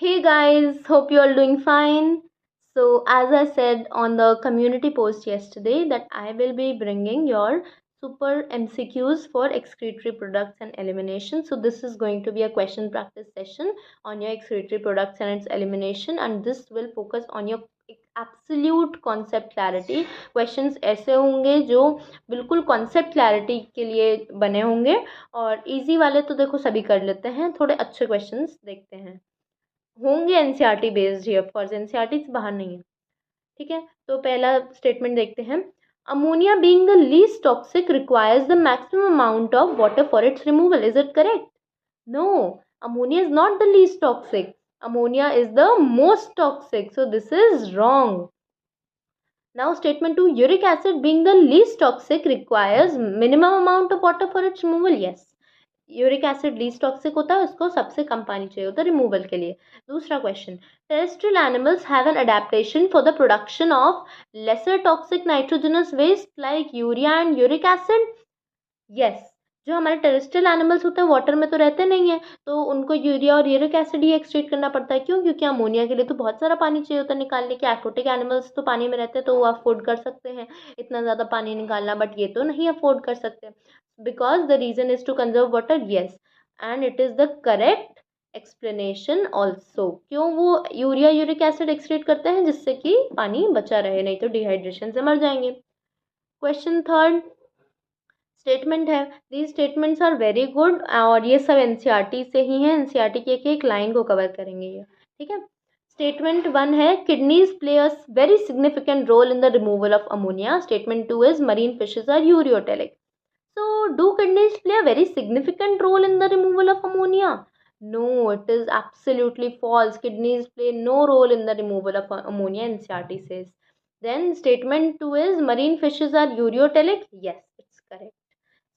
Hey guys, hope you all doing fine. So, as I said on the community post yesterday, that I will be bringing your super MCQs for excretory products and elimination. So, this is going to be a question practice session on your excretory products and its elimination, and this will focus on your absolute concept clarity. Questions ऐसे होंगे जो बिल्कुल concept clarity के लिए बने होंगे, और easy वाले तो देखो सभी कर लेते हैं. थोड़े अच्छे क्वेश्चंस देखते हैं. होंगे NCERT based he, of course NCERT से बाहर नहीं है. ठीक है, तो पहला स्टेटमेंट देखते हैं. Ammonia being the least toxic requires the maximum amount of water for its removal. Is it correct? No, ammonia is not the least toxic. Ammonia is the most toxic, so this is wrong. Now statement 2, uric acid being the least toxic requires minimum amount of water for its removal. Yes, uric acid least toxic होता है, उसको सबसे कम पानी चाहिए होता है removal के लिए. दूसरा question, terrestrial animals have an adaptation for the production of lesser toxic nitrogenous waste like urea and uric acid. Yes, जो हमारे टेरेस्ट्रियल एनिमल्स होते हैं वाटर में तो रहते नहीं है, तो उनको यूरिया और यूरिक एसिड ही एक्सट्रैक्ट करना पड़ता है. क्यों? क्योंकि अमोनिया के लिए तो बहुत सारा पानी चाहिए होता है निकालने के. एक्वाटिक एनिमल्स तो पानी में रहते हैं, तो वो अफोर्ड कर सकते हैं इतना ज़्यादा पानी निकालना, बट ये तो नहीं अफोर्ड कर सकते. Because the reason is to conserve water. Yes, and it is the correct explanation also. क्यों वो यूरिया यूरिक एसिड एक्सट्रैक्ट करते हैं? जिससे कि पानी बचा रहे, नहीं तो डिहाइड्रेशन से मर जाएंगे. क्वेश्चन थर्ड स्टेटमेंट है. These statements are very good, और ये सब एनसीईआरटी से ही है. एनसीईआरटी की एक एक लाइन को कवर करेंगे ये. ठीक है. स्टेटमेंट 1 है, kidneys play a very significant role in the removal of ammonia. Statement 2 is marine fishes are ureotelic. So, do kidneys play a very significant role in the removal of ammonia? No, it is absolutely false. Kidneys play no role in the removal of ammonia, NCERT says. Then statement 2 is marine fishes are ureotelic. Yes, it's correct.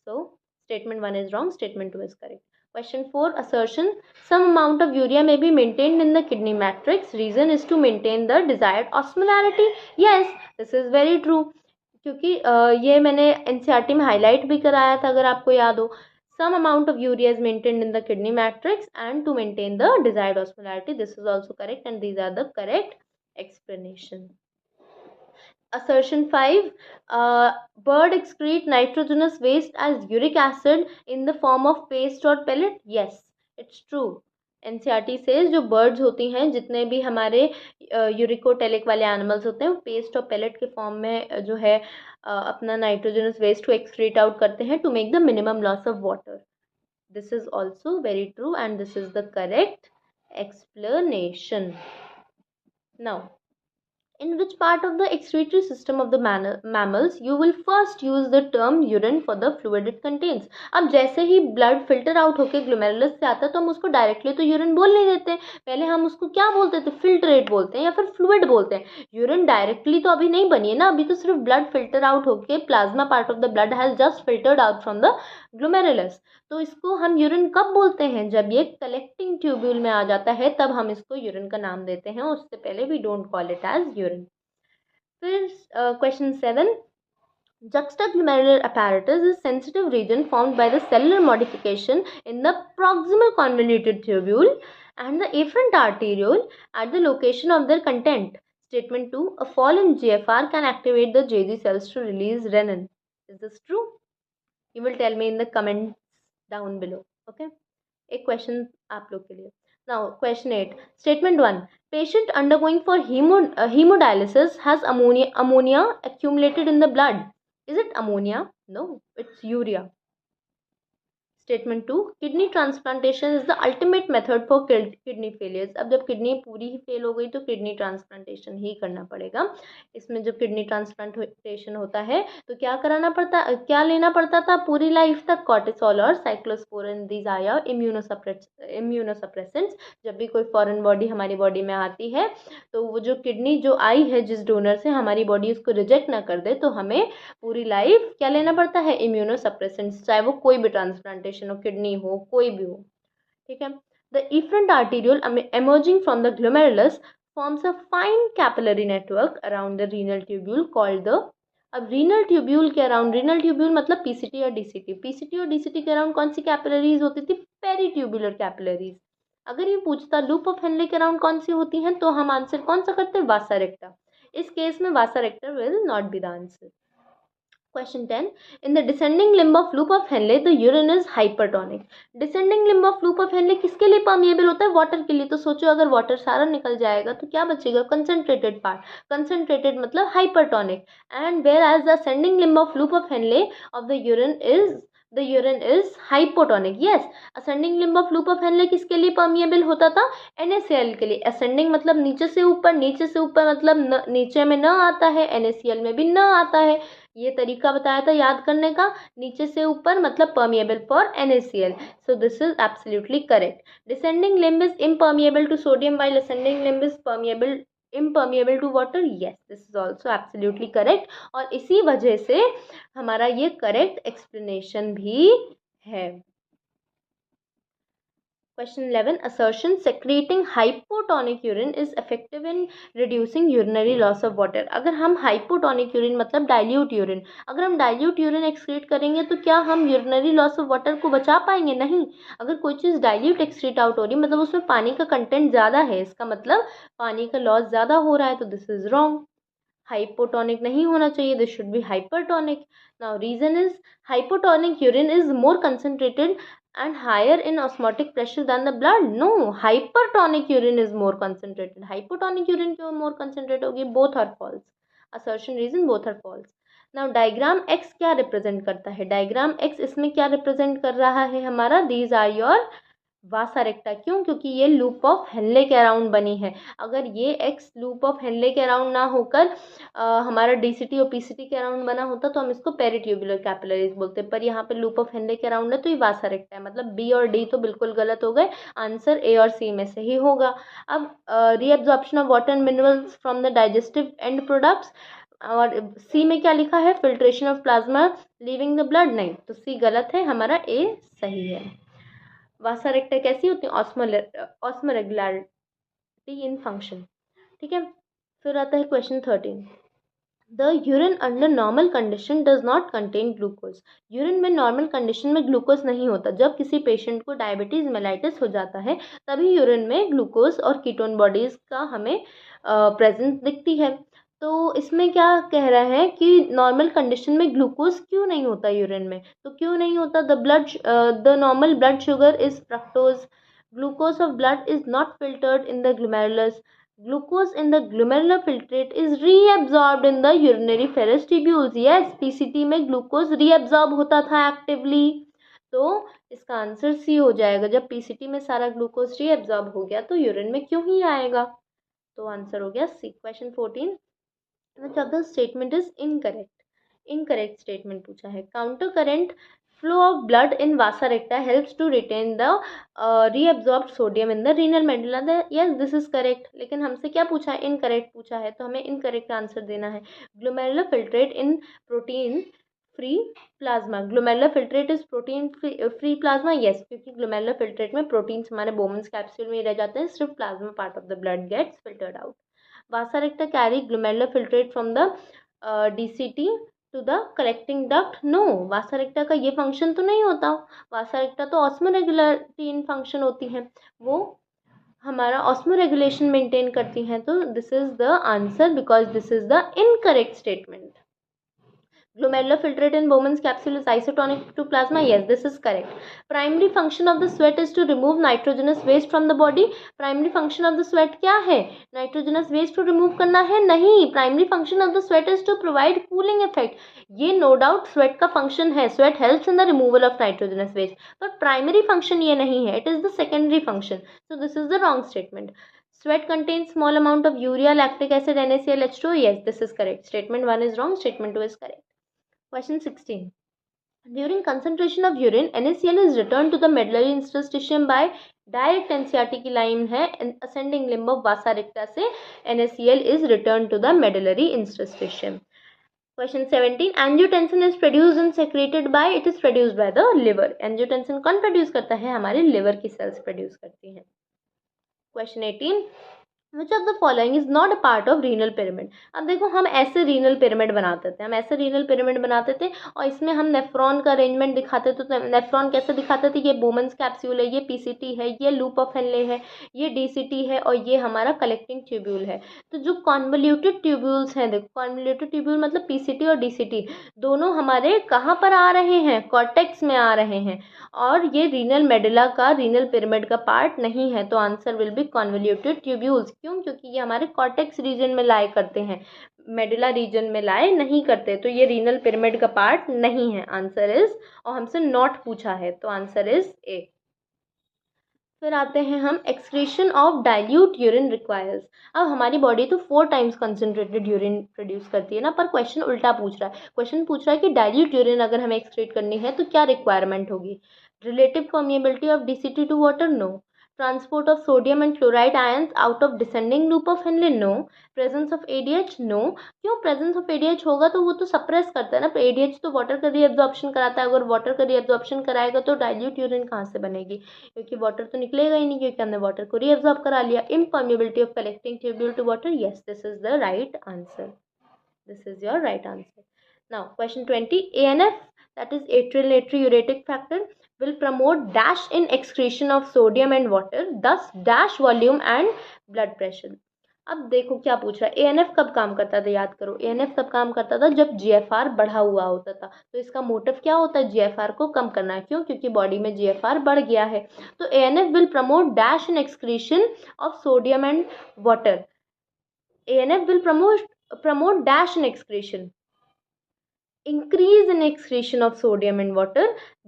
So, statement 1 is wrong, statement 2 is correct. Question 4, assertion, some amount of urea may be maintained in the kidney matrix. Reason is to maintain the desired osmolarity. Yes, this is very true. क्योंकि ये मैंने NCERT में highlight भी कराया था, अगर आपको याद हो. Some amount of urea is maintained in the kidney matrix and to maintain the desired osmolarity. This is also correct and these are the correct explanation. Assertion 5, bird excrete nitrogenous waste as uric acid in the form of paste or pellet. Yes, it's true. NCERT से जो birds होती हैं, जितने भी हमारे uricotelic वाले animals होते हैं, वो पेस्ट और पेलेट के फॉर्म में जो है अपना नाइट्रोजनस वेस्ट को एक्सक्रीट आउट करते हैं to make the minimum loss of water. This is also very true and this is the correct explanation. Now, in which part of the excretory system of the mammals you will first use the term urine for the fluid it contains? अब जैसे ही blood filter out होकर glomerulus से आता है, तो हम उसको directly तो यूरिन बोल नहीं देते. पहले हम उसको क्या बोलते थे? फिल्ट्रेट बोलते हैं या फिर फ्लूइड बोलते हैं. यूरिन डायरेक्टली तो अभी नहीं बनी है ना, अभी तो सिर्फ ब्लड फिल्टर आउट होकर plasma part of the blood has just filtered out from the glomerulus. तो इसको हम यूरिन कब बोलते हैं? जब ये कलेक्टिंग ट्यूब्यूल में आ जाता है, तब हम इसको यूरिन का नाम देते हैं. उससे पहले we don't call it as urine. फिर question 7, juxtaglomerular apparatus is sensitive region formed by the cellular modification in the proximal convoluted tubule and the afferent arteriole at the location of their content. Statement 2, a fall in GFR can activate the JG cells to release renin. Is this true? You will tell me in the comments down below. Okay, एक question आप लोग के लिए. Now question 8, statement 1, patient undergoing for hemodialysis has ammonia accumulated in the blood. Is it ammonia? No, it's urea. Statement 2, kidney transplantation is the ultimate method for kidney failures. अब जब kidney पूरी ही fail हो गई तो kidney transplantation ही करना पड़ेगा. इसमें जब किडनी ट्रांसप्लांटेशन होता है तो क्या कराना पड़ता, क्या लेना पड़ता था पूरी लाइफ तक? कॉर्टिसोल और साइक्लोस्पोरिन. These are immunosuppressants. जब भी कोई फॉरेन बॉडी हमारी बॉडी में आती है, तो वो जो किडनी जो आई है जिस डोनर से, हमारी बॉडी उसको रिजेक्ट ना कर दे, तो हमें पूरी लाइफ क्या लेना पड़ता है? इम्यूनोसप्रेसेंट्स, चाहे वो कोई भी ट्रांसप्लांटेशन हो, किडनी हो, कोई भी हो. ठीक है. The efferent arteriole emerging from the glomerulus forms a fine capillary network around the renal tubule called the. अब रीनल ट्यूब्यूल के अराउंड, रीनल ट्यूब्यूल मतलब पीसीटी और डीसीटी. पीसीटी और डीसीटी के अराउंड कौन सी कैपिलरीज होती थी? Peritubular capillaries. अगर ये पूछता लूप ऑफ हेनले के अराउंड कौन सी होती हैं, तो हम आंसर कौन सा करते हैं, वासा रेक्टा। इस केस में vasa recta will not be the answer. Question 10. In the descending limb of loop of Henle, the urine is hypertonic. Descending limb of loop of Henle किसके लिए permeable होता है, वाटर के लिए। तो सोचो अगर वाटर सारा निकल जाएगा तो क्या बचेगा, कंसंट्रेटेड पार्ट। कंसंट्रेटेड मतलब hypertonic. And whereas the ascending limb of loop of Henle of the urine is hypotonic. Yes, ascending limb of loop of Henle किसके लिए permeable होता था, NaCl के लिए। ascending मतलब नीचे से ऊपर, नीचे से ऊपर मतलब नीचे में न आता है, NaCl में भी न आता है। ये तरीका बताया था याद करने का, नीचे से ऊपर मतलब permeable for NaCl. So this is absolutely correct. Descending limb is impermeable to sodium while ascending limb is impermeable to water. Yes, this is also absolutely correct. और इसी वजह से हमारा ये करेक्ट एक्सप्लेनेशन भी है। Question 11. Assertion secreting hypotonic urine is effective in reducing urinary loss of water. अगर हम hypotonic urine मतलब dilute urine, अगर हम dilute urine excrete करेंगे तो क्या हम urinary loss of water को बचा पाएंगे, नहीं। अगर कोई चीज़ dilute excrete out हो रही है मतलब उसमें पानी का कंटेंट ज़्यादा है, इसका मतलब पानी का लॉस ज़्यादा हो रहा है, तो दिस इज रॉन्ग। हाइपोटोनिक नहीं होना चाहिए, this should be hypertonic. Now reason is hypotonic urine is more concentrated and higher in osmotic pressure than the blood. No, hypertonic urine is more concentrated. Hypotonic urine क्यों more concentrated होगी, both are false. Assertion reason both are false. Now diagram X क्या represent करता है, diagram X इसमें क्या represent कर रहा है हमारा, these are your वासा रेक्टा। क्यों, क्योंकि ये लूप ऑफ हेनले के अराउंड बनी है। अगर ये एक्स लूप ऑफ हेनले के अराउंड ना होकर हमारा डीसीटी और पीसीटी के अराउंड बना होता तो हम इसको पेरिट्यूबुलर कैपिलरीज बोलते, पर यहाँ पे लूप ऑफ हेनले के अराउंड है तो ये वासा रेक्टा है। मतलब बी और डी तो बिल्कुल गलत हो गए, आंसर ए और सी में से ही होगा। अब reabsorption of water and minerals from the digestive and products, और सी में क्या लिखा है, filtration of plasma leaving the blood, नहीं, तो सी गलत है, हमारा ए सही है। वासा रेक्टा कैसी होती है, ऑस्मोरेगुलरिटी इन फंक्शन। ठीक है, फिर आता है question 13. The urine under normal condition does not contain glucose. Urine में नॉर्मल कंडीशन में ग्लूकोज नहीं होता। जब किसी पेशेंट को डायबिटीज मेलाइटिस हो जाता है तभी यूरिन में ग्लूकोज और कीटोन बॉडीज का हमें प्रेजेंस दिखती है। तो इसमें क्या कह रहा है कि नॉर्मल कंडीशन में ग्लूकोज क्यों नहीं होता यूरिन में, तो क्यों नहीं होता, the normal blood sugar is fructose, glucose of blood is not filtered in the glomerulus, glucose in the glomerular filtrate is reabsorbed in the urinary ferrous tubules. yes, PCT में glucose reabsorb होता था actively, तो इसका answer C हो जाएगा। जब PCT में सारा ग्लूकोज reabsorb हो गया तो यूरिन में क्यों ही आएगा, तो आंसर हो गया C. Question 14. which of the statement is incorrect. Incorrect statement पूछा है। Counter current flow of blood in vasa recta helps to retain the reabsorbed sodium in the renal medulla. Yes, this is correct, लेकिन हमसे क्या पूछा है, incorrect पूछा है, तो हमें इनकरेक्ट आंसर देना है। Glomerular filtrate in protein free plasma, glomerular filtrate is protein free plasma. Yes, क्योंकि ग्लोमेरुलर फिल्ट्रेट में प्रोटीन्स हमारे बोमन्स कैप्सूल में रह जाते हैं, सिर्फ plasma part of the blood gets filtered out. Vasa recta carry glomerular filtrate from the DCT to the collecting duct. No, vasa recta का ये फंक्शन तो नहीं होता। वासा रेक्टा तो ऑस्मोरेगुलरिटी इन फंक्शन होती है, वो हमारा ऑस्मोरेगुलेशन मेंटेन करती हैं। तो this is the answer because this is the incorrect statement. Glomerular filtrate in Bowman's capsule is isotonic to plasma. Yes, this is correct. Primary function of the sweat is to remove nitrogenous waste from the body. Primary function of the sweat क्या है, nitrogenous waste to remove करना है, नहीं। Primary function of the sweat is to provide cooling effect. ये no doubt sweat का function है, sweat helps in the removal of nitrogenous waste, but primary function ये नहीं है, it is the secondary function. So this is the wrong statement. Sweat contains small amount of urea, lactic acid, NaCl, H2O. Yes, this is correct. Statement 1 is wrong, statement 2 is correct. Question 16. During concentration of urine, NaCl is returned to the medullary interstitium by direct NCRT की line है, ascending limb of vasa recta से NaCl is returned to the medullary interstitium. Question 17. Angiotensin is produced and secreted by, it is produced by the liver. Angiotensin कौन produce करता है, हमारे liver की sales produce करती हैं। Question 18. Which of the following is not a part of renal pyramid. अब देखो हम ऐसे रीनल पिरामिड बनाते थे, और इसमें हम नेफ्रॉन का अरेंजमेंट दिखाते थे। तो नेफ्रॉन कैसे दिखाते थे, ये बोमन्स कैप्सूल है, ये पीसीटी है, ये लूप ऑफ हेनले है, ये डीसीटी है, और ये हमारा कलेक्टिंग ट्यूब्यूल है। तो जो कॉन्वोल्यूटेड ट्यूब्यूल्स हैं, देखो कॉन्वोल्यूटेड ट्यूब्यूल मतलब पीसीटी और डीसीटी दोनों हमारे कहाँ पर आ रहे हैं, कॉर्टेक्स में आ रहे हैं, और ये रीनल मेडुला का, रीनल पिरामिड का पार्ट नहीं है। तो answer will B convoluted tubules. क्यों? क्योंकि ये हमारे कॉर्टेक्स रीजन में लाए करते हैं, मेडुला रीजन में लाए नहीं करते, तो ये रीनल पिरामिड का पार्ट नहीं है। आंसर इज, और हमसे नॉट पूछा है, तो आंसर इज ए। फिर आते हैं हम, excretion of dilute urine requires. अब हमारी बॉडी तो 4 टाइम्स कंसनट्रेटेड यूरिन प्रोड्यूस करती है ना, पर क्वेश्चन उल्टा पूछ रहा है। क्वेश्चन पूछ रहा है कि डाइल्यूट यूरिन अगर हमें एक्सक्रीट करनी है तो क्या रिक्वायरमेंट होगी। Relative permeability of DCT to water, no. Transport of sodium and chloride ions out of descending loop of Henle, no. Presence of ADH, no. क्यों? प्रेजेंस ऑफ एडीएच होगा तो वो तो सप्रेस करता है ना, एडीएच तो वाटर का रीअब्जॉर्प्शन कराता है। अगर वाटर का रीअब्जॉर्प्शन कराएगा तो डाइल्यूट यूरिन कहाँ से बनेगी, क्योंकि वाटर तो निकलेगा ही नहीं, क्योंकि हमने वाटर को रीअब्जॉर्ब करा लिया। Impermeability of collecting tubule to water, yes, this is the right answer, this is your right answer. Now question 20, ANF, that is atrial natriuretic factor, will promote dash in excretion of sodium and water, thus dash volume and blood pressure। अब देखो क्या पूछ रहा है, ANF कब काम करता था, याद करो, एएनएफ तब काम करता था जब जीएफआर बढ़ा हुआ होता था। तो इसका मोटिव क्या होता है, जीएफआर को कम करना है। क्यों? क्योंकि बॉडी में जीएफआर बढ़ गया है। तो ANF will promote dash in excretion of sodium and water, ANF will promote dash in excretion, increase in excretion of sodium and water,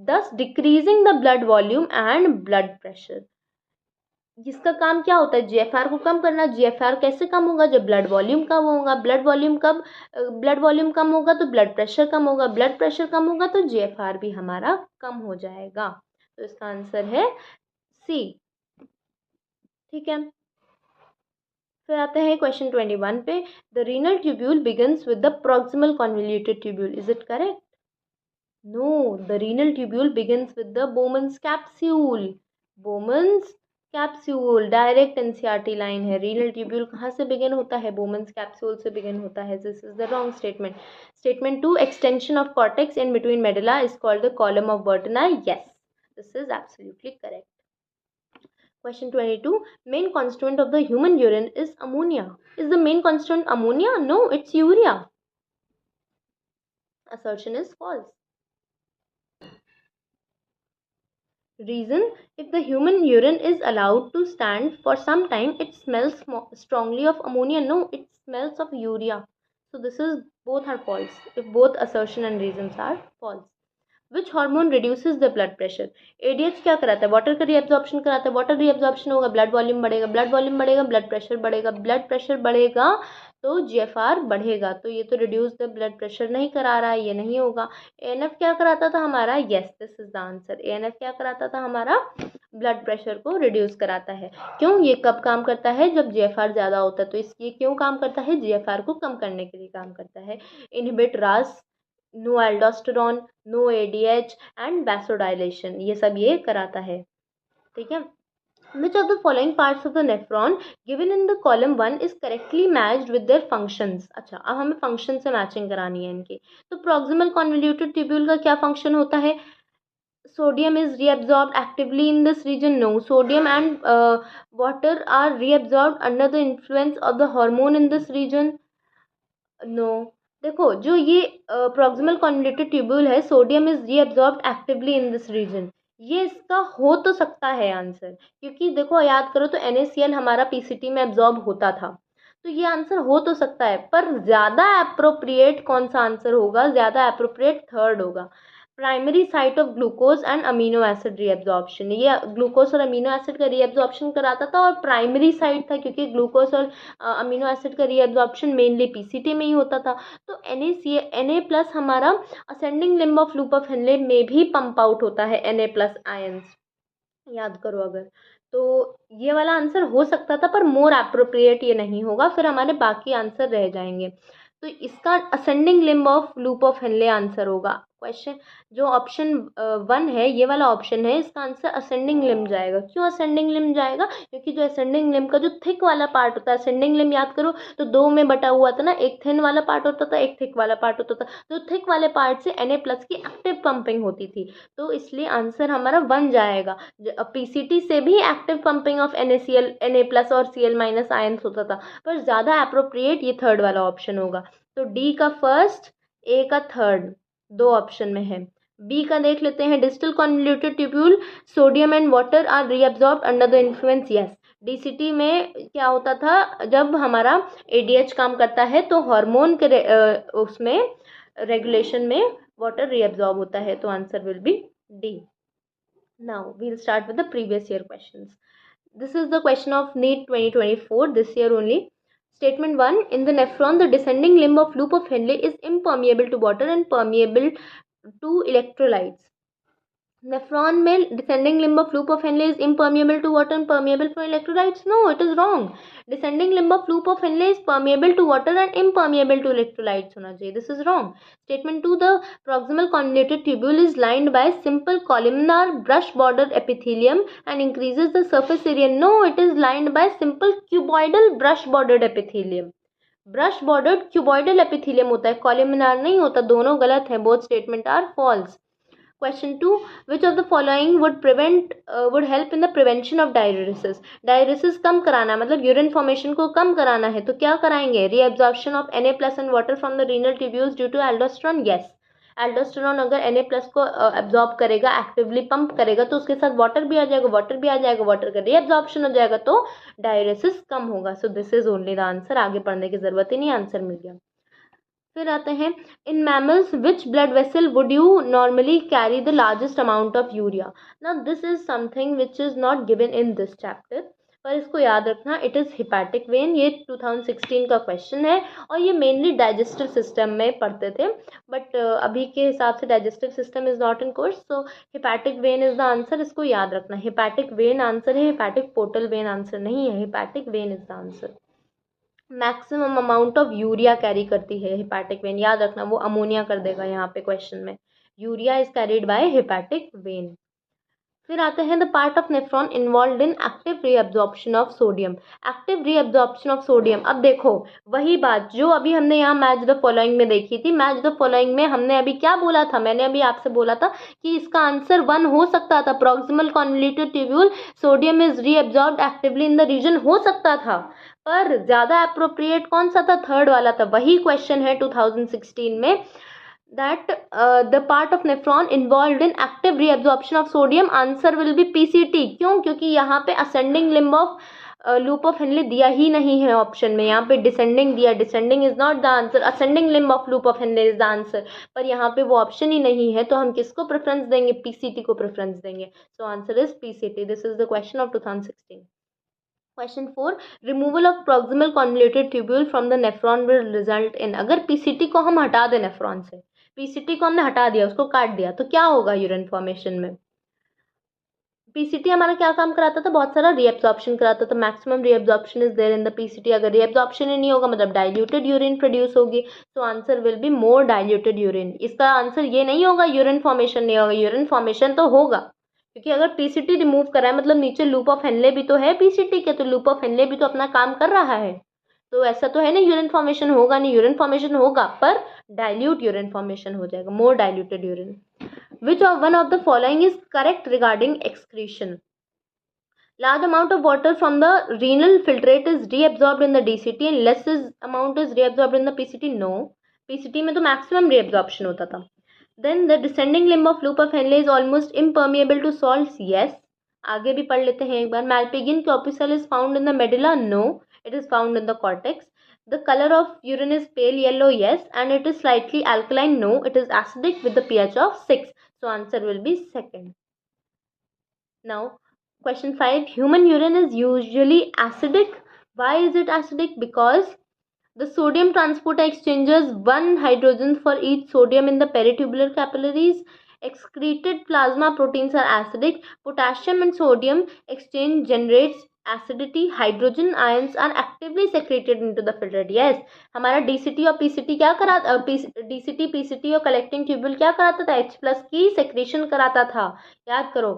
thus decreasing the blood volume and blood pressure। जिसका काम क्या होता है, GFR को कम करना। GFR कैसे कम होगा, जब ब्लड वॉल्यूम कम होगा। ब्लड वॉल्यूम कम होगा तो ब्लड प्रेशर कम होगा, ब्लड प्रेशर कम होगा तो जीएफआर भी हमारा कम हो जाएगा। तो इसका आंसर है सी। ठीक है, फिर आते हैं क्वेश्चन 21 पे, the renal tubule begins with the proximal convoluted tubule, is it correct? No, the renal tubule begins with the Bowman's capsule. Bowman's capsule direct NCERT line है। रीनल ट्यूब्यूल कहाँ से बिगिन होता है, बोमन्स कैप्सूल से begin होता है। This is the wrong statement. Statement 2, extension of cortex in between medulla is called the column of Bertin, yes, this is absolutely correct. Question 22, main constituent of the human urine is ammonia. Is the main constituent ammonia? No, it's urea. Assertion is false. Reason, if the human urine is allowed to stand for some time, it smells strongly of ammonia. No, it smells of urea. So this is, both are false, if both assertion and reasons are false. Which hormone reduces the blood pressure, ADH क्या कराता है, water का reabsorption कराता है। Water reabsorption होगा, blood volume बढ़ेगा, blood volume बढ़ेगा, blood pressure बढ़ेगा, ब्लड प्रेशर बढ़ेगा तो जीएफआर बढ़ेगा। तो ये तो रिड्यूस द ब्लड प्रेशर नहीं करा रहा है, ये नहीं होगा। एएनएफ क्या कराता था हमारा, yes, this is the answer. ANF क्या कराता था हमारा, ब्लड प्रेशर को रिड्यूस कराता है। क्यों? ये कब काम करता है, जब जीएफआर ज़्यादा होता है। तो इसलिए क्यों काम करता है, जीएफआर को कम करने के लिए काम करता है। Inhibit RAS, no aldosterone, no ADH and vasodilation, ये सब ये कराता है। ठीक है, which of the following parts of the nephron given in the column 1 is correctly matched with their functions। अच्छा, अब हमें फंक्शन से मैचिंग करानी है इनकी। तो प्रॉक्सिमल कन्वोल्यूटेड ट्यूब्यूल का क्या फंक्शन होता है, sodium is reabsorbed actively in this region, no। sodium and water are reabsorbed under the influence of the hormone in this region, no. देखो जो ये प्रॉक्सिमल कन्वोल्यूटेड ट्यूब्यूल है, sodium is reabsorbed actively in this region, ये इसका हो तो सकता है आंसर, क्योंकि देखो याद करो तो NaCl हमारा पीसीटी में एब्जॉर्ब होता था। तो ये आंसर हो तो सकता है, पर ज़्यादा अप्रोप्रिएट कौन सा आंसर होगा, ज़्यादा अप्रोप्रिएट थर्ड होगा, primary site of glucose and amino acid reabsorption. ये ग्लूकोज और अमीनो एसिड का रीअब्जॉर्प्शन कराता था और प्राइमरी साइट था, क्योंकि ग्लूकोज और अमीनो एसिड का रीअब्जॉर्प्शन मेनली पीसीटी में ही होता था। तो Na+ हमारा ascending limb of loop of Henley में भी पंप आउट होता है Na+ आयंस, याद करो अगर। तो ये वाला आंसर हो सकता था, पर मोर एप्रोप्रिएट ये नहीं होगा, फिर हमारे बाकी आंसर रह जाएंगे। तो इसका ascending limb of loop of Henley answer होगा। क्वेश्चन जो ऑप्शन 1 है, ये वाला ऑप्शन है, इसका आंसर असेंडिंग लिम्ब जाएगा। क्यों असेंडिंग लिम्ब जाएगा? क्योंकि जो असेंडिंग लिम्ब का जो थिक वाला पार्ट होता है, असेंडिंग लिम्ब याद करो तो 2 में बटा हुआ था ना, एक थिन वाला पार्ट होता था, एक थिक वाला पार्ट होता था। तो थिक वाले पार्ट से Na+ की एक्टिव पंपिंग होती थी, तो इसलिए आंसर हमारा 1 जाएगा। पीसीटी से भी एक्टिव पंपिंग ऑफ Na+ और Cl- आयंस होता था, पर ज़्यादा अप्रोप्रिएट ये थर्ड वाला ऑप्शन होगा। तो डी का फर्स्ट, ए का थर्ड, 2 ऑप्शन में है। बी का देख लेते हैं, distal convoluted tubule sodium and water are reabsorbed under the influence. Yes, DCT में क्या होता था, जब हमारा एडीएच काम करता है तो हार्मोन के उसमें रेगुलेशन में वाटर रीअब्सॉर्ब होता है, तो answer will be D. Now we'll start with the previous year questions. This is the question of NEET 2024, this year only. Statement 1. In the nephron, the descending limb of loop of Henle is impermeable to water and permeable to electrolytes. Nephron में descending limb of loop of Henle is impermeable to water and permeable for electrolytes? No, it is wrong. Descending limb of loop of Henle is permeable to water and impermeable to electrolytes होना चाहिए. This is wrong. Statement 2. The proximal convoluted tubule is lined by simple columnar brush bordered epithelium and increases the surface area. No, it is lined by simple cuboidal brush bordered epithelium. Brush bordered cuboidal epithelium होता है, columnar नहीं होता. दोनों गलत हैं, both statement are false. Question 2. Which of the following would help in the prevention of diuresis? Diuresis कम कराना मतलब urine formation को कम कराना है, तो क्या कराएंगे? Reabsorption of Na+ and water from the renal tubules due to aldosterone. Yes, aldosterone अगर Na+ को एब्जॉर्ब करेगा, एक्टिवली पंप करेगा, तो उसके साथ वाटर भी आ जाएगा, वाटर का रीअब्जॉर्प्शन हो जाएगा, तो डायरेसिस कम होगा. So this is only the answer. आगे पढ़ने की जरूरत ही नहीं, आंसर मिल गया. फिर आते हैं, in mammals which blood vessel would you normally carry the largest amount of urea? Now this is something which is not given in this chapter, पर इसको याद रखना, इट इज़ हिपैटिक वेन. ये 2016 का क्वेश्चन है और ये मेनली डाइजेस्टिव सिस्टम में पढ़ते थे, बट अभी के हिसाब से digestive system is not in course, so hepatic vein is the answer. इसको याद रखना, हिपैटिक वेन आंसर है, हिपैटिक पोर्टल वेन आंसर नहीं है. Hepatic vein is the answer. Maximum amount of urea carry करती है हिपैटिक वेन, याद रखना, वो अमोनिया कर देगा यहाँ पे क्वेश्चन में. Urea is carried by hepatic vein. फिर आते हैं, the part of nephron involve in active reabsorption of sodium. Active reabsorption of sodium, अब देखो वही बात जो अभी हमने यहाँ मैच द फॉलोइंग में देखी थी. मैच द फॉलोइंग में हमने अभी क्या बोला था, मैंने अभी आपसे बोला था कि इसका आंसर 1 हो सकता था. Proximal convoluted tubule sodium is reabsorbed actively in the region, हो सकता था, पर ज़्यादा अप्रोप्रिएट कौन सा था? थर्ड वाला था. वही क्वेश्चन है 2016 में, that the part of nephron involved in active reabsorption of sodium, answer will be PCT. क्यों? क्योंकि यहाँ पे ascending limb of loop of Henle दिया ही नहीं है ऑप्शन में, यहाँ पे descending दिया. descending is not the answer, ascending limb of loop of Henle is the answer, पर यहाँ पे वो ऑप्शन ही नहीं है, तो हम किसको प्रेफरेंस देंगे? PCT को प्रेफरेंस देंगे. so answer is PCT. this is the question of 2016. Question 4. Removal of proximal convoluted tubule from the nephron will result in. अगर PCT को हम हटा दें नेफ्रॉन से, पीसीटी को हमने हटा दिया, उसको काट दिया, तो क्या होगा यूरिन फॉर्मेशन में? पीसीटी हमारा क्या काम कराता था? बहुत सारा रीअब्जॉर्प्शन कराता था. Maximum reabsorption is there in the PCT. अगर रीअब्जॉर्प्शन ही नहीं होगा मतलब डाइल्यूटेड यूरिन प्रोड्यूस होगी, तो answer will be more diluted urine. इसका आंसर ये नहीं होगा यूरिन फॉर्मेशन नहीं होगा, यूरिन फॉर्मेशन तो होगा, क्योंकि अगर पीसीटी रिमूव करा है मतलब नीचे लूप ऑफ हेनले भी तो है पीसीटी के, तो लूप ऑफ हेनले भी तो अपना काम कर रहा है, तो ऐसा तो है ना यूरिन फॉर्मेशन होगा नहीं. यूरिन फॉर्मेशन होगा पर डाइल्यूट यूरिन फॉर्मेशन हो जाएगा, more diluted urine. Which of one of the following is correct regarding excretion? Large amount of water from the renal filtrate is reabsorbed in the DCT and less amount is reabsorbed in the PCT. No, PCT में तो maximum reabsorption होता था. Then the descending limb of loop of Henle is almost impermeable to salts. Yes. आगे भी पढ़ लेते हैं एक बार. Malpighian corpuscle is found in the medulla. No, it is found in the cortex. The color of urine is pale yellow. Yes. And it is slightly alkaline. No, it is acidic with the pH of 6. So answer will be second. Now question 5. Human urine is usually acidic. Why is it acidic? Because the sodium transporter exchanges one hydrogen for each sodium in the peritubular capillaries. Excreted plasma proteins are acidic. Potassium and sodium exchange generates acidity, hydrogen ions are actively secreted into the filter. Yes, हमारा DCT और PCT क्या करा, DCT PCT और collecting tubule क्या कराता था, H plus की secretion कराता था। याद करो,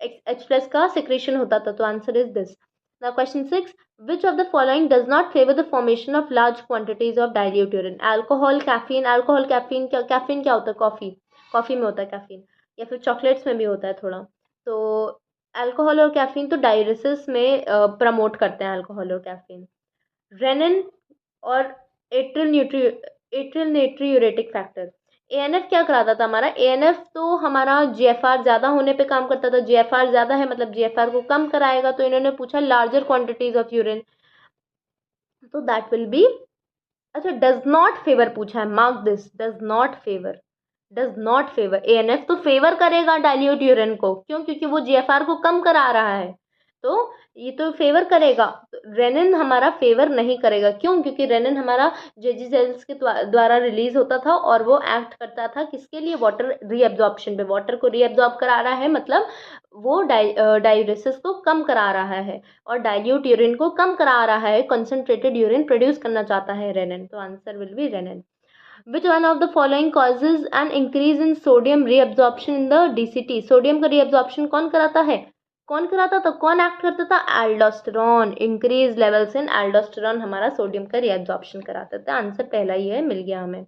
H प्लस का सेक्रेशन होता था। तो answer is this. Now question 6, which of the following does not favour the formation of large quantities of dilute urine. Alcohol, caffeine. Alcohol, caffeine क्या, कैफीन क्या होता है, कॉफी, कॉफी में होता है कैफीन, या फिर चॉकलेट्स में भी होता है थोड़ा। तो अल्कोहल और कैफीन तो डायलिसिस में प्रमोट करते हैं, अल्कोहल और कैफीन। रेनिन और एट्रिल नेट्रियूरेटिक फैक्टर। एएनएफ क्या कराता था हमारा, एएनएफ तो हमारा जीएफआर ज़्यादा होने पे काम करता था। जीएफआर ज़्यादा है मतलब जीएफआर को कम कराएगा। तो इन्होंने पूछा लार्जर क्वांटिटीज ऑफ यूरिन, तो दैट विल बी, अच्छा डज नॉट फेवर पूछा है, mark this, does not favour, does not favour. ANF तो फेवर करेगा डाइल्यूट यूरिन को, क्यों, क्योंकि वो जीएफआर को कम करा रहा है, तो ये तो फेवर करेगा। तो रेनिन हमारा फेवर नहीं करेगा, क्यों, क्योंकि रेनिन हमारा जेजी सेल्स के द्वारा रिलीज होता था और वो एक्ट करता था किसके लिए, वाटर रीअब्जॉर्प्शन पे, वाटर को रीअब्जॉर्ब करा रहा है, मतलब वो डायूरेसिस को कम करा रहा है और डाइल्यूट यूरिन को कम करा रहा है, कंसंट्रेटेड यूरिन प्रोड्यूस करना चाहता है रेनिन। तो answer will be renin. Which one of the following causes an increase in sodium reabsorption in the DCT? Sodium का reabsorption कौन कराता है, कौन कराता था, कौन एक्ट करता था, aldosterone. Increase levels in aldosterone हमारा सोडियम का reabsorption कराता था। आंसर पहला ही है, मिल गया हमें।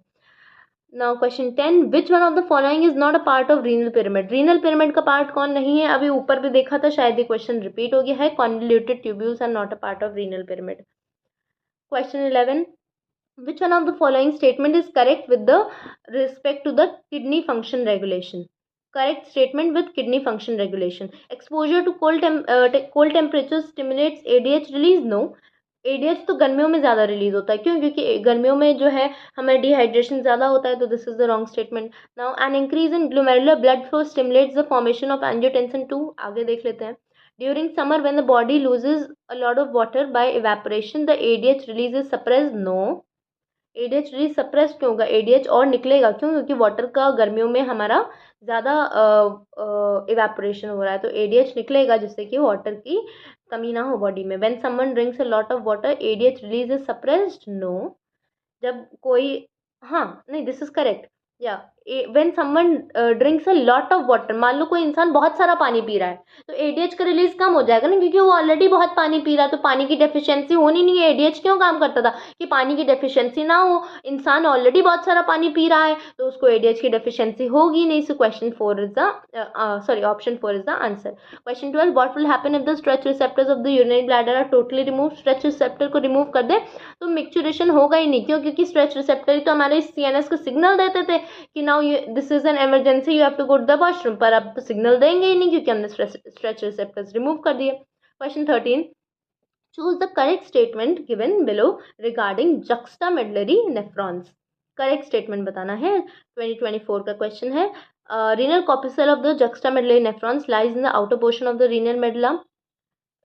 Now question 10, which one of the following is not a part of renal pyramid. Renal pyramid का पार्ट कौन नहीं है, अभी ऊपर भी देखा था, शायद ये क्वेश्चन रिपीट हो गया है। Convoluted tubules are not a part of renal pyramid. Question 11, which one of the following statement is correct with the respect to the kidney function regulation? Correct statement with kidney function regulation. Exposure to cold temperature stimulates ADH release. No, ADH तो गर्मियों में ज़्यादा release होता है, क्यों, क्योंकि गर्मियों में जो है हमें डिहाइड्रेशन ज़्यादा होता है। तो this is the wrong statement. Now an increase in glomerular blood flow stimulates the formation of angiotensin 2। आगे देख लेते हैं। During summer when the body loses a lot of water by evaporation the ADH release is suppressed. No, ADH release suppress क्यों होगा, ADH और निकलेगा, क्यों, क्योंकि वाटर का गर्मियों में हमारा ज़्यादा इवेपोरेशन हो रहा है, तो एडीएच निकलेगा जिससे कि वाटर की कमी ना हो बॉडी में। When someone drinks a lot of water ADH release is suppressed. No, जब कोई, हाँ नहीं, दिस इज करेक्ट। या when someone drinks a lot of water, मान लो कोई इंसान बहुत सारा पानी पी रहा है, तो एडीएच का रिलीज कम हो जाएगा ना, क्योंकि वो ऑलरेडी बहुत पानी पी रहा है, तो पानी की डेफिशिएंसी होनी नहीं है। एडीएच क्यों काम करता था, कि पानी की डेफिशिएंसी ना हो। इंसान ऑलरेडी बहुत सारा पानी पी रहा है, तो उसको एडीएच की डेफिशिएंसी होगी नहीं। So question 4 is the, sorry, option 4 is the answer. Question 12, what will happen if the stretch receptors of the urinary bladder are totally remove. Stretch receptor को रिमूव कर दे तो मिक्चुरेशन होगा ही नहीं, क्यों, क्योंकि स्ट्रेच रिसेप्टर ही तो हमारे सीएनएस को सिग्नल देते थे कि now this is an emergency, you have to go to the washroom, पर अब तो सिग्नल देंगे ही नहीं क्योंकि हमने स्ट्रेच रिसेप्टर्स रिमूव कर दिए। Question 13, choose the correct statement given below regarding juxtamedullary nephrons. Correct statement बताना है, 2024 का क्वेश्चन है। Renal corpuscle of the juxtamedullary nephrons lies in the outer portion of the renal medulla.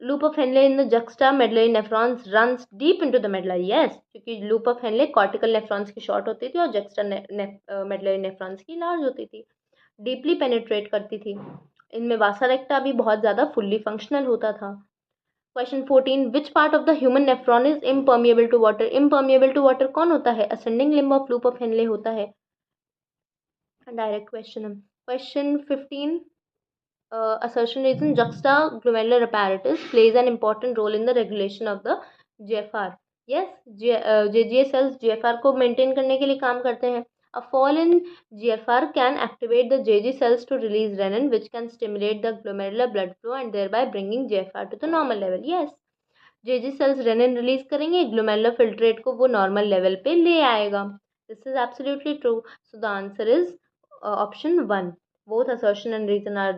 Loop of Henle in the juxtamedullary nephrons runs deep into the medulla. Yes, क्योंकि loop of Henle cortical nephrons की short होती थी और juxtamedullary nephrons की large होती थी, deeply penetrate करती थी। इनमें वासा रेक्टा भी बहुत ज़्यादा फुल्ली फंक्शनल होता था। Question 14, which part of the human nephron is impermeable to water. Impermeable to water कौन होता है, ascending limb of loop of Henle होता है। डायरेक्ट क्वेश्चन है। Question 15, assertion reason juxtaglomerular apparatus plays an important role in the regulation of the GFR. Yes, JGA cells GFR को maintain करने के लिए काम करते हैं. A fall in GFR can activate the JG cells to release renin, which can stimulate the glomerular blood flow and thereby bringing GFR to the normal level. Yes, JG cells renin release करेंगे, glomerular filtrate को वो normal level पे ले आएगा. This is absolutely true. So the answer is option 1. Both assertion and reason are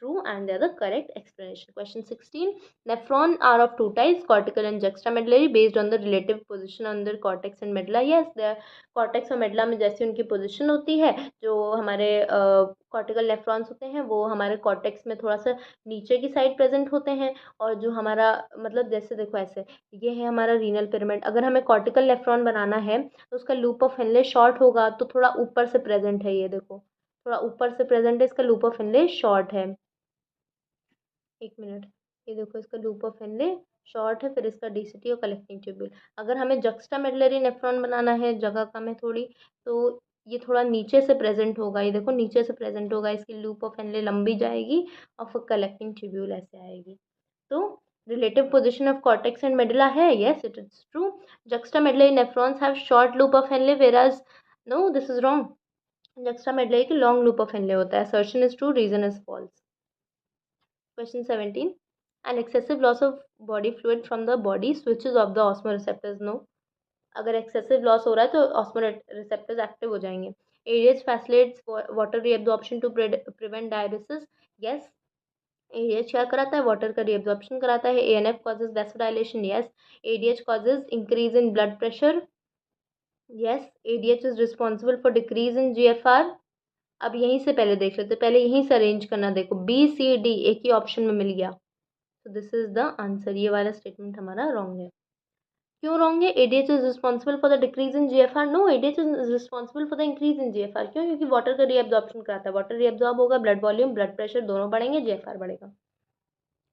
true and they are the correct explanation. Question 16, nephron are of two types, cortical and juxtamedullary, based on the relative position on the cortex and medulla. Yes, the cortex और medulla में जैसी उनकी position होती है, जो हमारे cortical nephrons होते हैं वो हमारे cortex में थोड़ा सा नीचे की साइड प्रेजेंट होते हैं, और जो हमारा मतलब जैसे देखो ऐसे, ये है हमारा रीनल पिरामिड। अगर हमें कॉर्टिकल नेफ्रॉन बनाना है तो उसका लूप ऑफ हेनले शॉर्ट होगा, तो थोड़ा ऊपर से प्रेजेंट है, ये देखो थोड़ा ऊपर से प्रेजेंट है, इसका लूप ऑफ हेनले शॉर्ट है। एक मिनट, ये देखो इसका लूप ऑफ हेनले शॉर्ट है, फिर इसका डीसीटी और कलेक्टिंग ट्यूब्यूल। अगर हमें जक्स्टामेडुलरी नेफ्रॉन बनाना है, जगह कम है थोड़ी, तो ये थोड़ा नीचे से प्रेजेंट होगा, ये देखो नीचे से प्रेजेंट होगा, इसकी लूप ऑफ हेनले लंबी जाएगी और फिर कलेक्टिंग ट्यूब्यूल ऐसे आएगी। तो relative position of cortex and medulla है, yes it is true. Juxtamedullary nephrons have short loop of Henle whereas no this is wrong. Juxtamedullary की लॉन्ग लूप ऑफ हेनले होता है। Assertion is true, reason is false. Question 17. An excessive loss of body fluid from the body switches off the osmoreceptors. No. अगर excessive loss हो रहा है तो osmoreceptors active हो जाएंगे. ADH facilitates water reabsorption to prevent diuresis. Yes. ADH क्या कराता है? वाटर का reabsorption कराता है. ANF causes vasodilation. Yes. ADH causes increase in blood pressure. Yes. ADH is responsible for decrease in GFR. अब यहीं से पहले देख लेते, पहले यहीं से अरेंज करना। देखो BCD एक ही ऑप्शन में मिल गया, तो दिस इज द आंसर। ये वाला स्टेटमेंट हमारा रॉन्ग है। क्यों रॉन्ग है? ADH is responsible for the decrease in GFR. No, ADH is responsible for the increase in GFR. क्यों? क्योंकि वाटर का रीअब्जॉर्प्शन कराता है। वाटर रीअब्जॉर्ब होगा, ब्लड वॉल्यूम, ब्लड प्रेशर दोनों बढ़ेंगे, जीएफआर बढ़ेगा।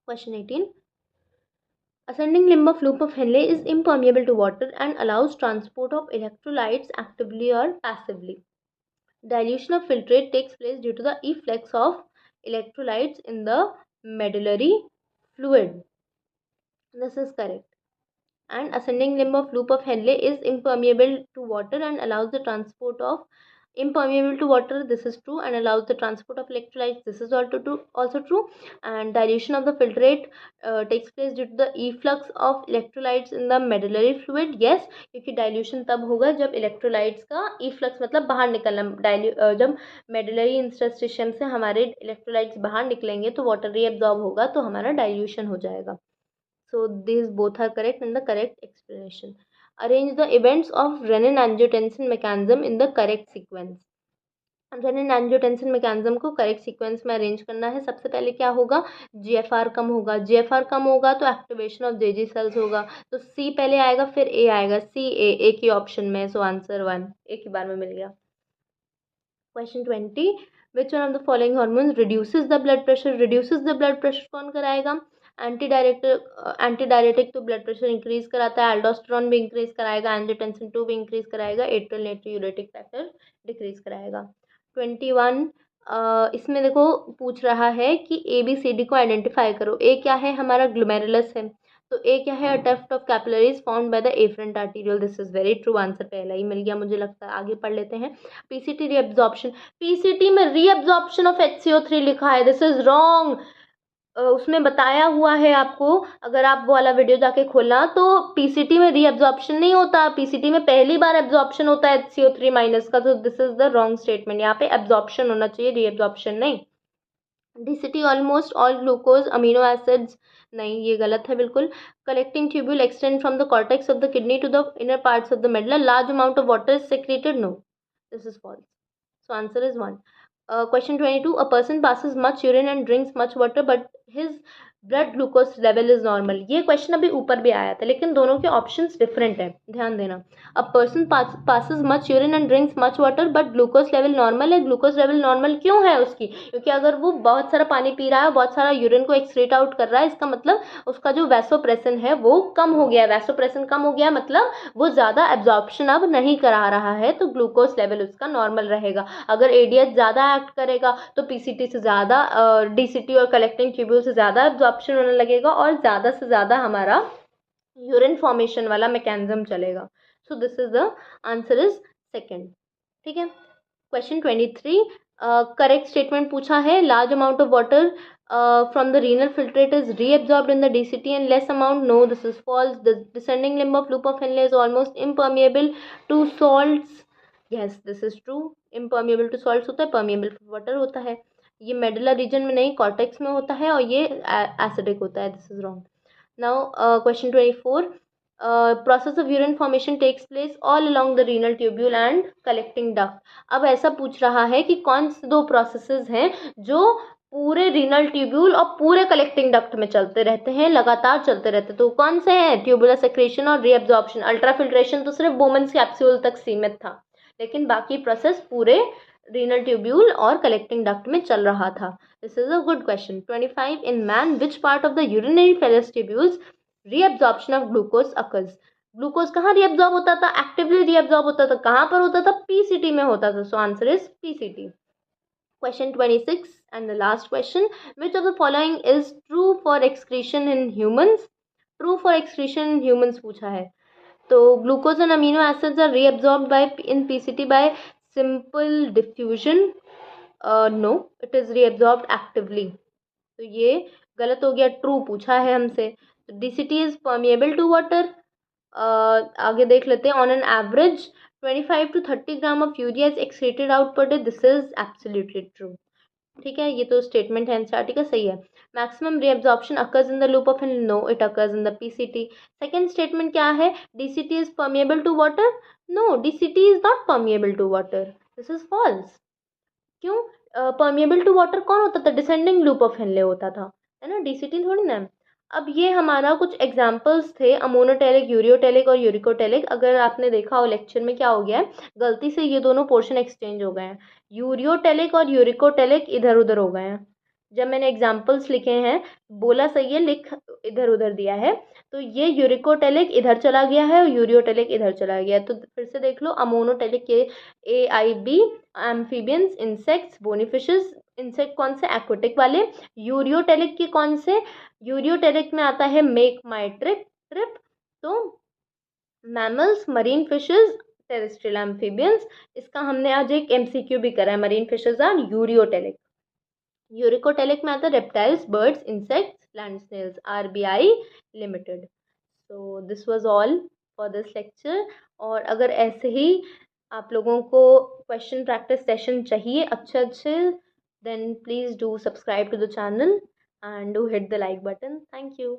Question 18. Ascending limb of loop of Henle is impermeable to water and allows transport of electrolytes actively or passively. Dilution of filtrate takes place due to the efflux of electrolytes in the medullary fluid. This is correct. And ascending limb of loop of Henle is impermeable to water and allows the transport of impermeable to water. This is true, and allows the transport of electrolytes. This is also true. And dilution of the filtrate takes place due to the efflux of electrolytes in the medullary fluid. Yes, क्योंकि dilution तब होगा जब electrolytes का efflux मतलब बाहर निकलना, जब medullary interstitium से हमारे electrolytes बाहर निकलेंगे तो water reabsorb होगा, तो हमारा dilution हो जाएगा. So these both are correct and the correct explanation. Arrange the events of renin-angiotensin mechanism in the correct sequence. renin-angiotensin mechanism को correct sequence में arrange करना है. सबसे पहले क्या होगा? GFR कम होगा. GFR कम होगा तो activation of JG cells होगा. तो C पहले आएगा, फिर A आएगा. C A एक ही option में, so answer 1 एक ही बार में मिल गया. Question 20. Which one of the following hormones reduces the blood pressure? Reduces the blood pressure कौन कराएगा? एंटीडायरेटिक तो ब्लड प्रेशर इंक्रीज कराता है. एल्डोस्टेरोन भी इंक्रीज कराएगा. एंजियोटेंसिन 2 भी इंक्रीज कराएगा. एट्रियल नाइट्रोयूरेटिक फैक्टर डिक्रीज कराएगा. 21. इसमें देखो पूछ रहा है कि ABCD को आइडेंटिफाई करो. ए क्या है? हमारा ग्लोमेरुलस है. तो ए क्या है? A tuft of capillaries found by the efferent arterial. This is very true. Answer पहला ही मिल गया मुझे लगता है. आगे पढ़ लेते हैं. PCT reabsorption. पीसीटी में रीअब्जॉर्प्शन ऑफ HCO3 लिखा है. This is wrong. उसमें बताया हुआ है आपको, अगर आप वो वाला वीडियो जाके खोलना, तो पीसीटी में रीअब्जॉर्प्शन नहीं होता. पीसीटी में पहली बार एब्जॉर्प्शन होता है HCO3 माइनस का. तो this is the wrong statement. यहाँ पे एब्जॉर्प्शन होना चाहिए, रीअब्जॉर्प्शन नहीं. DCT almost all glucose amino acids, नहीं ये गलत है बिल्कुल. Collecting tubule extend from the cortex of the kidney to the inner parts of the medulla. Large amount of water is secreted. No, this is false. So answer is 1. Question 22. A person passes much urine and drinks much water, but his blood glucose level is normal. ये question अभी ऊपर भी आया था, लेकिन दोनों के options different है, ध्यान देना. A person passes much urine and drinks much water but glucose level normal है. ग्लूकोज लेवल नॉर्मल क्यों है उसकी? क्योंकि अगर वो बहुत सारा पानी पी रहा है, बहुत सारा यूरिन को एक्सक्रीट आउट कर रहा है, इसका मतलब उसका जो वैसोप्रेसिन है वो कम हो गया. वैसोप्रेसिन कम हो गया मतलब वो ज़्यादा एब्जॉर्प्शन अब नहीं करा रहा है, तो ग्लूकोज लेवल उसका नॉर्मल रहेगा. अगर एडीएच ज़्यादा एक्ट करेगा तो पीसीटी से ज़्यादा, डीसीटी और कलेक्टिंग ट्यूब्यूल से ज़्यादा एब्जॉर्प्शन होने लगेगा और ज़्यादा से ज़्यादा हमारा यूरिन फॉर्मेशन वाला मैकेनिज्म चलेगा. So this is the answer is second. ठीक है. क्वेश्चन 23. करेक्ट स्टेटमेंट पूछा है. Large amount of water from the renal filtrate is reabsorbed in the DCT and less amount. No, this is false. The descending limb of loop of Henle is almost impermeable to salts. Yes, this is true. Impermeable to salts होता है, permeable to water होता है. ये medulla reason में नहीं, cortex में होता है, और ये एसिडिक होता है. This is wrong. Now question 24. Process of urine formation takes place all along the renal tubule and collecting duct. अब ऐसा पूछ रहा है कि कौन से दो प्रोसेसेस हैं जो पूरे रीनल ट्यूब्यूल और पूरे कलेक्टिंग डक्ट में चलते रहते हैं, लगातार चलते रहते हैं. तो कौन से हैं? ट्यूबुलर सेक्रेशन और रीअब्जॉर्प्शन. अल्ट्राफिल्ट्रेशन तो सिर्फ बोमन्स कैप्सूल तक सीमित था, लेकिन बाकी प्रोसेस पूरे रीनल ट्यूब्यूल और कलेक्टिंग डक्ट में चल रहा था? This is a good question. 25, in man which part of the uriniferous tubules reabsorption of glucose occurs? Glucose कहाँ रीअब्जॉर्ब होता था? एक्टिवली रीअब्जॉर्ब होता था. कहाँ पर होता था? पीसीटी में होता था. सो answer is PCT. Question 26 and the last question. Which of the following is true for excretion in humans? True for excretion in humans पूछा है. तो glucose and amino acids are reabsorbed by in PCT by simple diffusion. No, it is reabsorbed actively. तो ये गलत हो गया. True पूछा है हमसे. तो DCT is permeable to water. आगे देख लेते हैं. On an average 25 to 30 gram of urea is excreted out per day. This is absolutely true. ठीक है, ये तो स्टेटमेंट है एनसीईआरटी का, सही है. Maximum reabsorption occurs in the loop of N. No, it occurs in the PCT. Second statement क्या है? DCT is permeable to water. No, DCT is not permeable to water. This is false. क्यों? Permeable to water कौन होता था? Descending loop of Henle होता था, है ना, डीसीटी थोड़ी ना. अब ये हमारा कुछ एग्जाम्पल्स थे, अमोनोटेलिक, यूरियोटेलिक और यूरिकोटेलिक. अगर आपने देखा हो लेक्चर में क्या हो गया है, गलती से ये दोनों पोर्शन एक्सचेंज हो गए हैं. यूरियोटेलिक और यूरिकोटेलिक इधर उधर हो गए हैं. जब मैंने एग्जाम्पल्स लिखे हैं, बोला सही है, लिख इधर उधर दिया है. तो ये यूरिकोटेलिक इधर चला गया है और यूरियोटेलिक इधर चला गया. तो फिर से देख लो. अमोनोटेलिक के AIB, एम्फीबियंस, इंसेक्ट्स, बोनीफिशेस. इंसेक्ट कौन से? एक्वेटिक वाले. यूरियोटेलिक के कौन से? यूरियोटेरिक में आता है मेक माई ट्रिप. तो mammals, marine fishes, terrestrial amphibians. इसका हमने आज एक MCQ भी करा है. Marine fishes are ureotelic. Uricotelic में आता है reptiles, birds, insects, land snails. RBI limited. So this was all for this lecture. और अगर ऐसे ही आप लोगों को क्वेश्चन प्रैक्टिस सेशन चाहिए अच्छे अच्छे, then please do subscribe to the channel and do hit the like button. Thank you.